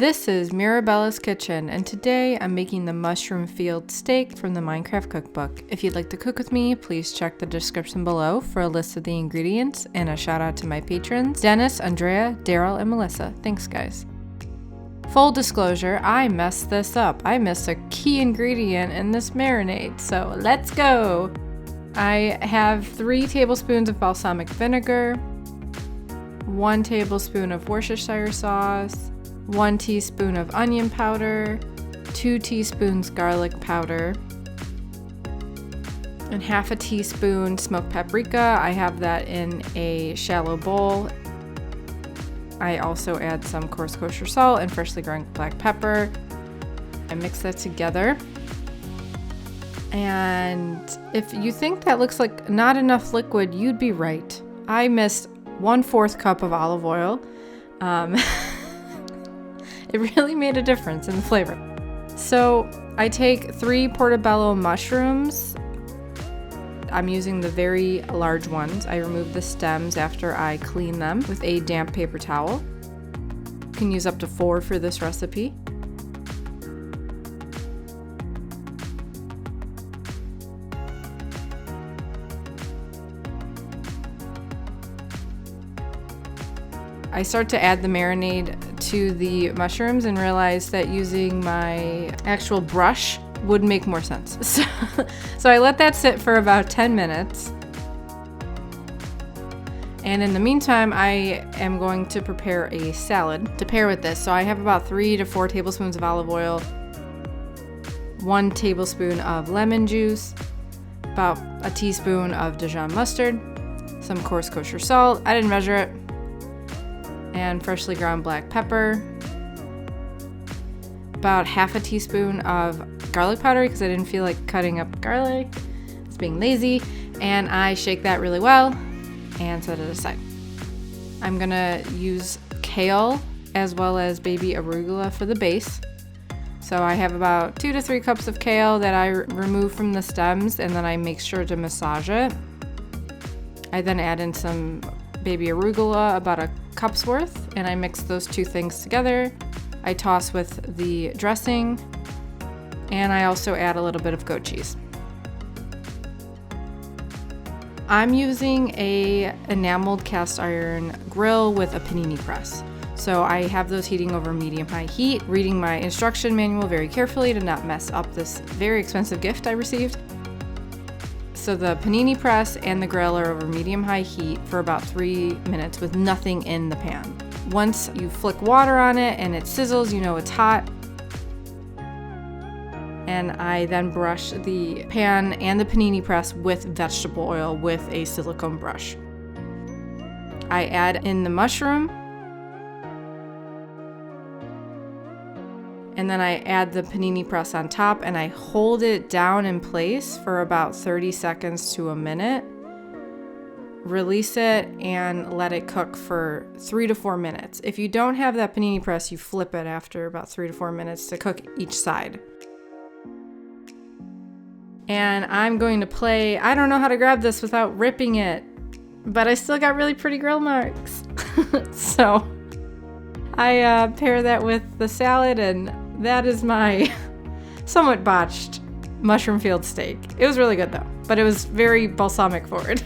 This is Mirabella's Kitchen, and today I'm making the mushroom field steak from the Minecraft cookbook. If you'd like to cook with me, please check the description below for a list of the ingredients and a shout out to my patrons, Dennis, Andrea, Daryl, and Melissa. Thanks guys. Full disclosure, I messed this up. I missed a key ingredient in this marinade, so let's go. I have 3 tablespoons of balsamic vinegar, 1 tablespoon of Worcestershire sauce, 1 teaspoon of onion powder, 2 teaspoons garlic powder, and half a teaspoon smoked paprika. I have that in a shallow bowl. I also add some coarse kosher salt and freshly ground black pepper. I mix that together. And if you think that looks like not enough liquid, you'd be right. I missed 1/4 cup of olive oil. It really made a difference in the flavor. So I take 3 portobello mushrooms. I'm using the very large ones. I remove the stems after I clean them with a damp paper towel. You can use up to 4 for this recipe. I start to add the marinade to the mushrooms and realize that using my actual brush would make more sense. So I let that sit for about 10 minutes. And in the meantime, I am going to prepare a salad to pair with this. So I have about 3 to 4 tablespoons of olive oil, 1 tablespoon of lemon juice, about a teaspoon of Dijon mustard, some coarse kosher salt, I didn't measure it, and freshly ground black pepper, about half a teaspoon of garlic powder because I didn't feel like cutting up garlic. It's being lazy. And I shake that really well and set it aside. I'm gonna use kale as well as baby arugula for the base. So I have about 2 to 3 cups of kale that I remove from the stems, and then I make sure to massage it. I then add in some baby arugula, about a cup's worth, and I mix those 2 things together. I toss with the dressing, and I also add a little bit of goat cheese. I'm using a enameled cast iron grill with a panini press. So I have those heating over medium-high heat, reading my instruction manual very carefully to not mess up this very expensive gift I received. So the panini press and the grill are over medium-high heat for about 3 minutes with nothing in the pan. Once you flick water on it and it sizzles, you know it's hot. And I then brush the pan and the panini press with vegetable oil with a silicone brush. I add in the mushroom, and then I add the panini press on top, and I hold it down in place for about 30 seconds to a minute. Release it and let it cook for 3 to 4 minutes. If you don't have that panini press, you flip it after about 3 to 4 minutes to cook each side. And I'm going to play, I don't know how to grab this without ripping it, but I still got really pretty grill marks. So I pair that with the salad, and that is my somewhat botched mushroom field steak. It was really good though, but it was very balsamic forward.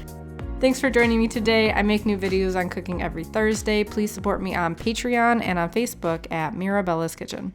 Thanks for joining me today. I make new videos on cooking every Thursday. Please support me on Patreon and on Facebook at Mirabella's Kitchen.